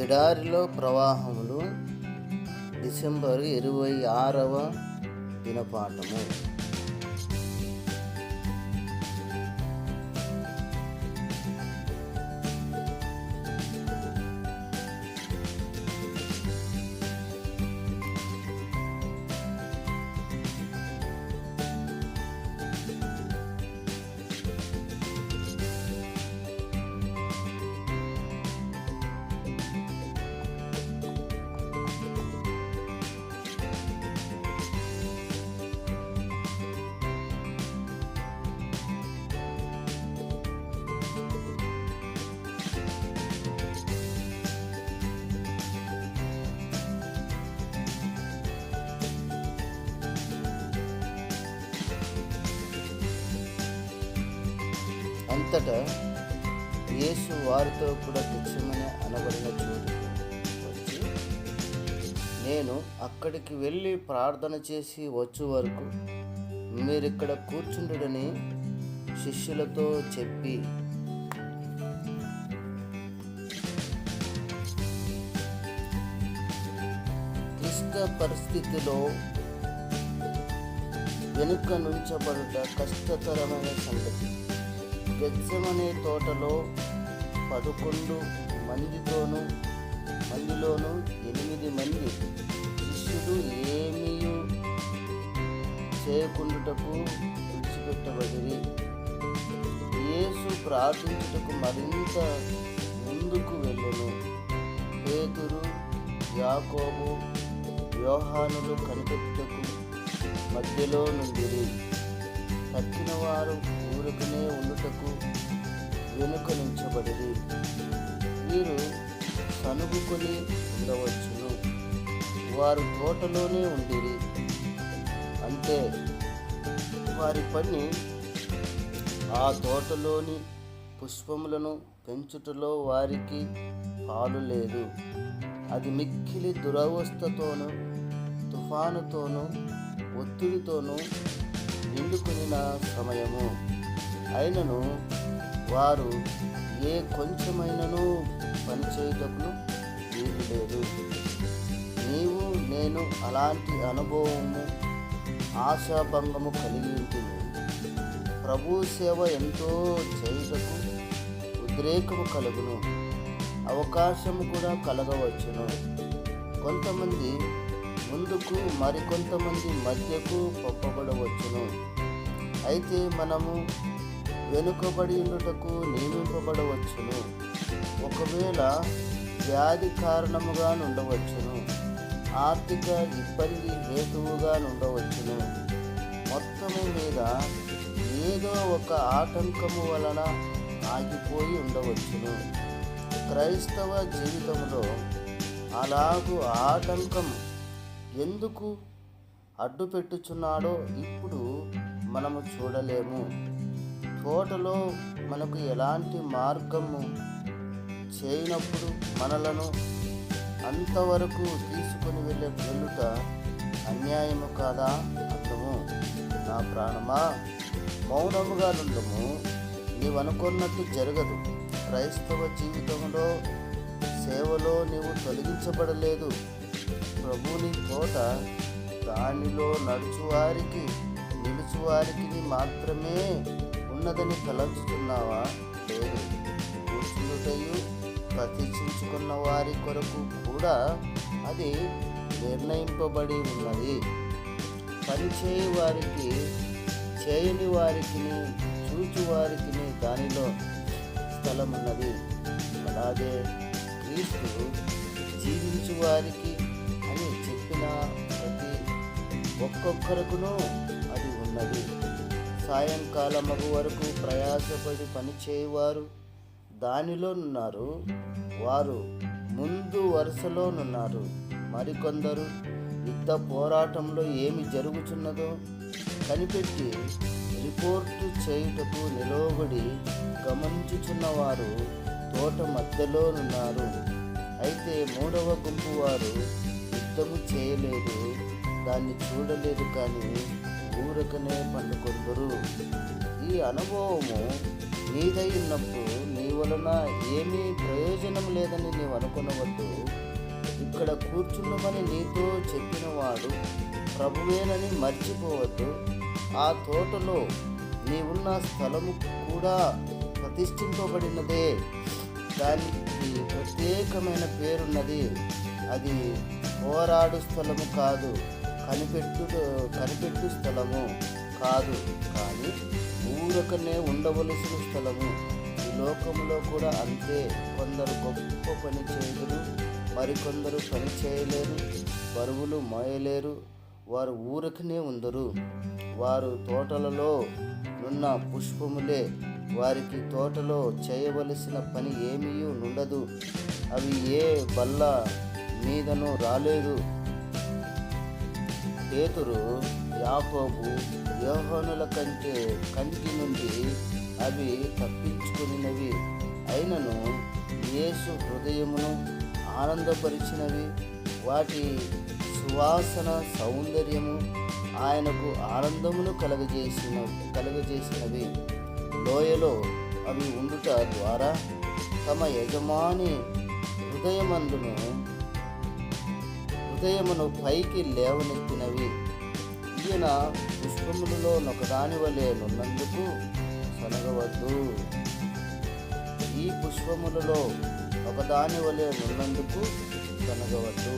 ఎడారిలో ప్రవాహములు డిసెంబర్ 26వ దినపాఠము. అంతటా యేసు వారితో కూడా గెత్సేమనే అనబడిన చోటుకు వచ్చి, నేను అక్కడికి వెళ్ళి ప్రార్థన చేసి వచ్చు వరకు మీరిక్కడ కూర్చుండుడని శిష్యులతో చెప్పి, క్లిష్ట పరిస్థితిలో వెనుక నుంచబడుట కష్టతరమైన సంగతి. గెత్సేమనే తోటలో 11 మందిలోను 8 మంది శిష్యులు ఏమీ చేయకుండుటకు విడిచిపెట్టబడిరి. యేసు ప్రార్థించుటకు మరింత ముందుకు వెళ్ళెను. పేతురు, యాకోబు, యోహానులు కనిపెట్టుటకు మధ్యలో నుండిరి. తక్కిన వారు ఊరకనే ఉండుటకు వెనుక నుంచబడిరి. వీరు సనుగుకొని ఉండవచ్చును, వారు తోటలోనే ఉండిరి. అంతే, వారి పని ఆ తోటలోని పుష్పములను పెంచుటలో వారికి పాలు లేదు. అది మిక్కిలి దురవస్థతోనూ తుఫానుతోనూ ఒత్తిడితోనూ నిండుకొనిన సమయము. అయినను వారు ఏ కొంచెమైనను పనిచేయుటకు వీలు లేదు. నీవు నేను అలాంటి అనుభవము, ఆశాభంగము కలిగి ఉంటుంది. ప్రభు సేవ ఎంతో చేయుటకు ఉద్రేకము కలుగును, అవకాశము కూడా కలగవచ్చును. కొంతమంది ముందుకు, మరికొంతమంది మధ్యకు పంపబడవచ్చును. అయితే మనము వెనుకబడి ఉండుటకు నియమింపబడవచ్చును. ఒకవేళ వ్యాధి కారణముగా నుండవచ్చును, ఆర్థిక ఇబ్బంది హేతువుగా నుండవచ్చును. మొత్తము మీద ఏదో ఒక ఆటంకము వలన ఆగిపోయి ఉండవచ్చును. క్రైస్తవ జీవితంలో అలాగూ ఆటంకం ఎందుకు అడ్డు పెట్టుచున్నాడో ఇప్పుడు మనము చూడలేము. తోటలో మనకు ఎలాంటి మార్గము చేయనప్పుడు మనలను అంతవరకు తీసుకొని వెళ్ళుట అన్యాయము కాదా? అందము నా ప్రాణమా, మౌనముగా నుండము, నీవనుకున్నట్టు జరగదు. క్రైస్తవ జీవితంలో సేవలో నీవు తొలగించబడలేదు. ప్రభుని తోట దానిలో నడుచువారికి నిలుచువారికి మాత్రమే ఉన్నదని తలంచుతున్నావా? లేదు. కూర్చుండుటయు ప్రతిష్ఠించుకున్న వారి కొరకు కూడా అది నిర్ణయింపబడి ఉన్నది. పనిచేయ వారికి, చేయని వారికి, చూచువారికి దానిలో స్థలమున్నది. అలాగే క్రీస్తు జీవించు వారికి అని చెప్పిన ప్రతి ఒక్కొక్కరుకును అది ఉన్నది. సాయంకాలమగు వరకు ప్రయాసపడి పనిచేయవారు దానిలోనున్నారు. వారు ముందు వరుసలోనున్నారు. మరికొందరు యుద్ధ పోరాటంలో ఏమి జరుగుతున్నదో కనిపెట్టి రిపోర్టు చేయుటకు నిలవబడి గమనించుచున్నవారు తోట మధ్యలోనున్నారు. అయితే 3వ గుంపు వారు యుద్ధము చేయలేదు, దాన్ని చూడలేదు, కానీ ఊరకనే పండుకొందరు. ఈ అనుభవము నీదై ఉన్నప్పుడు నీవు వలన ఏమీ ప్రయోజనం లేదని నీవు అనుకొనవద్దు. ఇక్కడ కూర్చున్నామని నీతో చెప్పినవాడు ప్రభువేనని మర్చిపోవద్దు. ఆ తోటలో నీవున్న స్థలము కూడా ప్రతిష్ఠింపబడినదే. దానికి ప్రత్యేకమైన పేరున్నది. అది పోరాడు స్థలము కాదు, కనిపెట్టు స్థలము కాదు, కానీ ఊరకనే ఉండవలసిన స్థలము. ఈ లోకంలో కూడా అంతే. కొందరు గొప్ప పని చేయుదురు, మరికొందరు పని చేయలేరు, బరువులు మోయలేరు. వారు ఊరకనే ఉందరు. వారు తోటలలో నున్న పుష్పములే. వారికి తోటలో చేయవలసిన పని ఏమీ నుండదు. అవి ఏ బల్ల మీదనూ రాలేదు. పేతురు, యాకోబు, యోహానుల కంటి నుండి అవి తప్పించుకునినవి. అయినను యేసు హృదయమును ఆనందపరిచినవి. వాటి సువాసన సౌందర్యము ఆయనకు ఆనందమును కలగజేసినవి. లోయలో అవి ఉండుట ద్వారా తమ యజమాని హృదయమును పైకి లేవనెత్తినవి. ఈయన పుష్పములలో ఒకదాని వలె నున్నందుకు సనగవద్దు. ఈ పుష్పములలో ఒకదాని వలె నున్నందుకు సనగవద్దు.